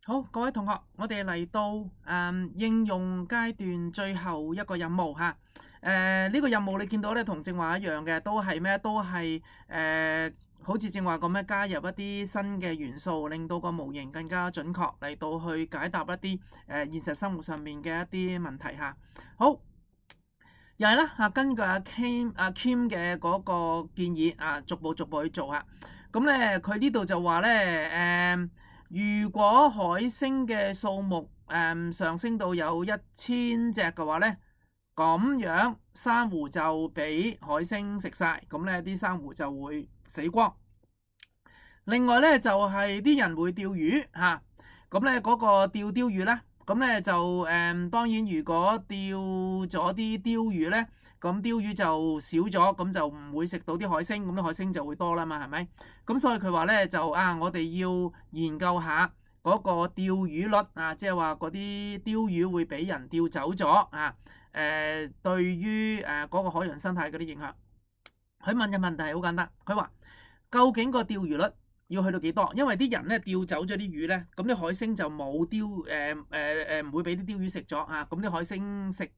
好，各位同學，我哋嚟到應用階段最後一個任務嚇。呢個任務你見到咧，同正話一樣嘅，都係咩？都係好似正話咁樣加入一啲新嘅元素，令到個模型更加準確，嚟到去解答一啲現實生活上面嘅一啲問題嚇。好，又係啦嚇，根據阿 Kim 嘅嗰個建議逐步去做嚇。咁咧，佢呢度就話咧如果海星嘅數目上升到有1000隻嘅話咧，咁樣珊瑚就俾海星食晒，咁咧啲珊瑚就會死光。另外咧就係啲人會釣魚嚇，咁咧嗰個釣鯛魚咧，咁咧就當然如果釣咗啲鯛魚咧，咁鯛魚就少咗，咁就唔會食到啲海星，咁啲海星就會多啦嘛，係咪？咁所以佢話咧就我哋要研究下嗰個釣魚率即係話嗰啲鯛魚會俾人釣走咗對於嗰個海洋生態嗰啲影響。佢問嘅問題係好簡單，佢話究竟個釣魚率要去到幾多？因為啲人咧釣走咗啲魚咧，咁啲海星就冇唔會俾啲鯛魚食咗咁啲海星食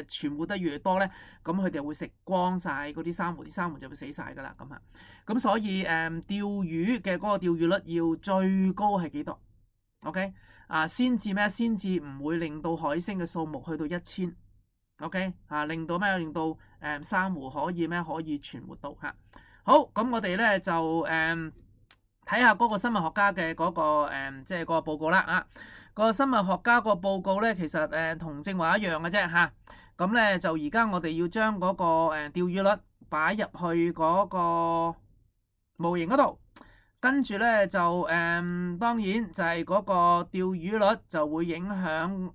存活得越多咧，咁佢哋會食光晒嗰啲珊瑚，啲珊瑚就會死晒噶啦咁啊。咁所以釣魚嘅嗰個釣魚率要最高係幾多？OK 先至咩？先至唔會令到海星嘅數目去到1000。OK 令到咩？令到珊瑚可以咩？可以存活到嚇。好，咁我哋咧就睇下嗰個生物學家嘅嗰個即係個報告啦個生物學家個報告咧，其實同正話一樣嘅啫嚇。咁咧就而家我哋要將嗰個釣魚率擺入去嗰個模型嗰度，跟住咧就當然就係嗰個釣魚率就會影響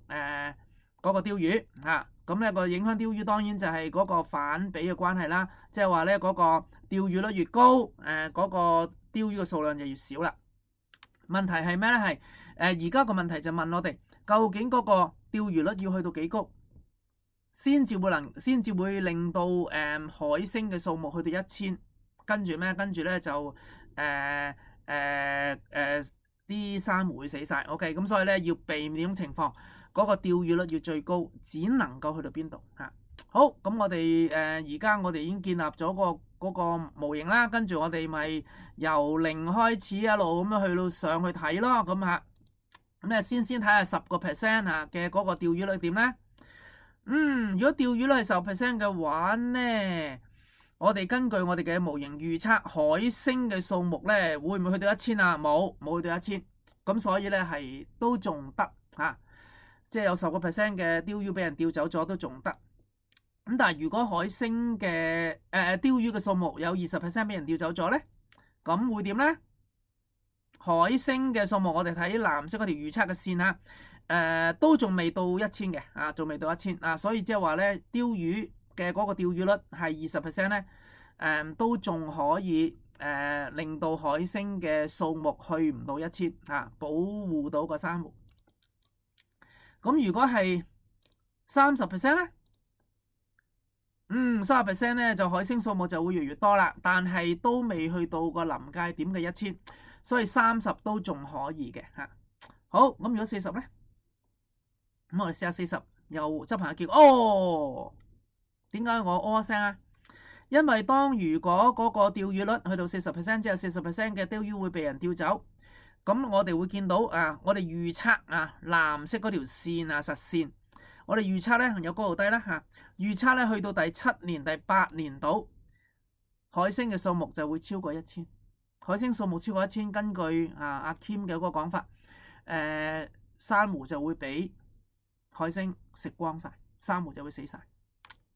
嗰個鯛魚嚇。咁咧個影響鯛魚當然就係嗰個反比嘅關係啦，即係話咧嗰個釣魚率越高，嗰個鯛魚嘅數量就越少啦。問題係咩咧？係而家個問題就問我哋，究竟嗰個釣魚率要去到幾高，先至會令到海星嘅數目去到1000，跟住咩？跟住咧就啲珊瑚會死晒。OK，咁所以咧要避免呢種情況，嗰個釣魚率要最高，只能夠去到邊度嚇？好，咁我哋而家我哋已經建立咗嗰個模型啦，跟住我哋咪由0開始一路咁樣去到上去睇咯，咁嚇。咁咧先睇下10% 嘅嗰個釣魚率點咧？如果釣魚率係10% 嘅話咧，我哋根據我哋嘅模型預測海星嘅數目咧，會唔會去到1000啊？冇去到1000，咁所以咧係都仲得即係有10% 嘅鯛魚俾人釣走咗都仲得。咁但係如果海星嘅鯛魚嘅數目有20% 俾人釣走咗咧，咁會點咧？海星嘅數目我哋睇藍色嗰條預測嘅線都仲未到1000嘅仲未到1000所以即係話咧，鯛魚嘅嗰個釣魚率係20% 咧，都仲可以令到海星嘅數目去唔到1000保護到個珊瑚。咁如果係30%咧，30% 咧就海星數目就會越嚟越多啦，但係都未去到個臨界點嘅1000，所以30都仲可以嘅好，咁如果40咧，咁我哋試下40，又執行下結果。點解我一聲啊？因為如果嗰個釣魚率去到40%之後，40% 嘅鯛魚會被人釣走，咁我哋會見到我哋預測藍色嗰條線實線，我哋預測咧有高有低啦預測咧去到第7年、第8年度，海星嘅數目就會超過1000。海星數目超過1000，根據阿 Kim 嘅嗰個講法，珊瑚就會俾海星食光晒，珊瑚就會死晒。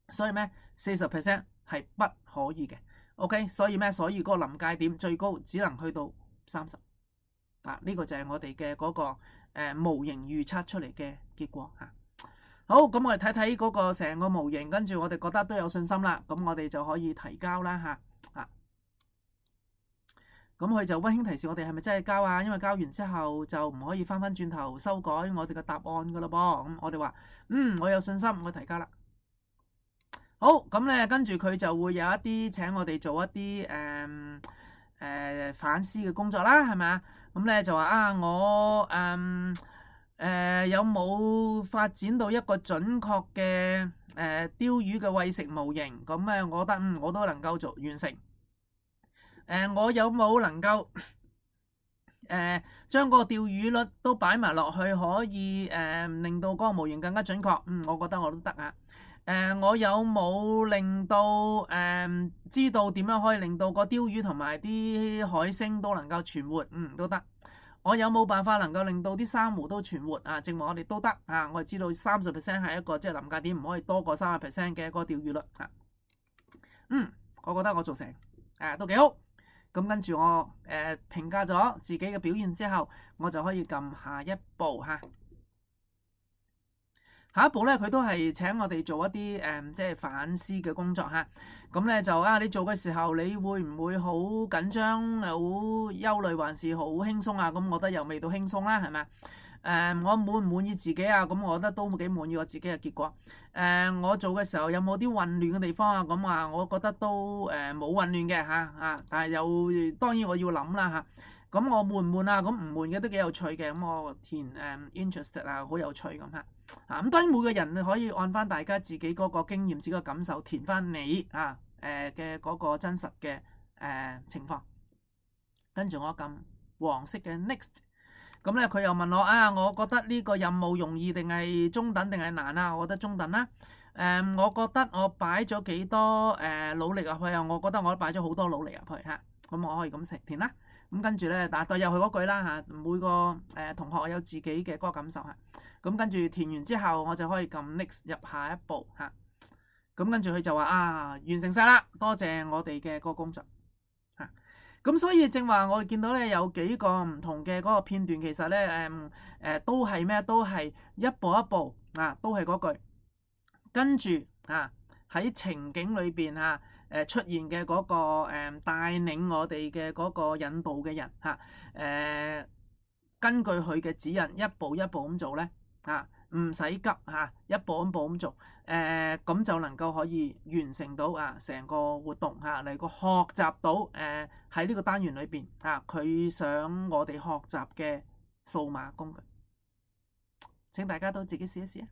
所以咩？40% 係不可以嘅。OK， 所以咩？所以嗰個臨界點最高只能去到30。呢個就係我哋嘅嗰個模型預測出嚟嘅結果好，咁我哋睇睇嗰個成個模型，跟住我哋覺得都有信心啦，咁我哋就可以提交啦咁佢就溫馨提示我哋係咪真係交啊？因為交完之後就唔可以翻轉頭修改我哋嘅答案噶咯噃。咁我哋話我有信心，我提交啦。好，咁咧跟住佢就會有一啲請我哋做一啲反思嘅工作啦，係咪啊？咁咧就話啊，我有冇發展到一個準確嘅鯛魚嘅餵食模型？咁咧，我覺得我都能夠完成。我有冇能夠將嗰個釣魚率都擺埋落去，可以令到嗰個模型更加準確？我覺得我都得啊。我有冇令到知道點樣可以令到個鯛魚同埋啲海星都能夠存活？都得。我有冇辦法能夠令到啲珊瑚都存活啊？正話我哋都得啊！我哋知道30%係一個即係臨界點，唔可以多過30%嘅嗰個釣魚率啊。我覺得我做成都幾好。咁跟住我評價咗自己嘅表現之後，我就可以撳下一步嚇。下一步咧，佢都係請我哋做一啲即係反思嘅工作嚇。咁咧就你做嘅時候，你會唔會好緊張、好憂慮，還是好輕鬆啊？咁我覺得又未到輕鬆啦，係咪？我滿唔滿意自己啊？咁我覺得都幾滿意我自己嘅結果。我做嘅時候有冇啲混亂嘅地方啊？咁我覺得都冇混亂嘅嚇。但係又當然我要諗啦嚇。咁我悶唔悶啊？咁唔悶嘅都幾有趣嘅。咁我填interested 啊，好有趣咁嚇。咁當然每個人可以按翻大家自己嗰個經驗、自己嘅感受填翻你嘅嗰個真實嘅情況。跟住我撳黃色嘅 next。咁咧佢又問我我覺得呢個任務容易定係中等定係難啊？我覺得中等啦。我覺得我擺咗幾多努力入去啊？我覺得我都擺咗好多努力入去嚇。咁我可以咁填啦。咁跟住咧，但係又係嗰句啦嚇。每個同學有自己嘅嗰個感受嚇。咁跟住填完之後，我就可以撳 next 入下一步嚇。咁跟住佢就話完成晒啦，多謝我哋嘅嗰個工作嚇。咁所以正話我哋見到咧有幾個唔同嘅嗰個片段，其實咧都係咩？都係一步一步都係嗰句。跟住喺情景裏邊出現嘅嗰個帶領我哋嘅嗰個引導嘅人根據佢嘅指引一步一步咁做咧唔使急一步一步咁做咁就能夠可以完成到成個活動嚟個學習到喺呢個單元裏邊佢想我哋學習嘅數碼工具。請大家都自己試一試啊！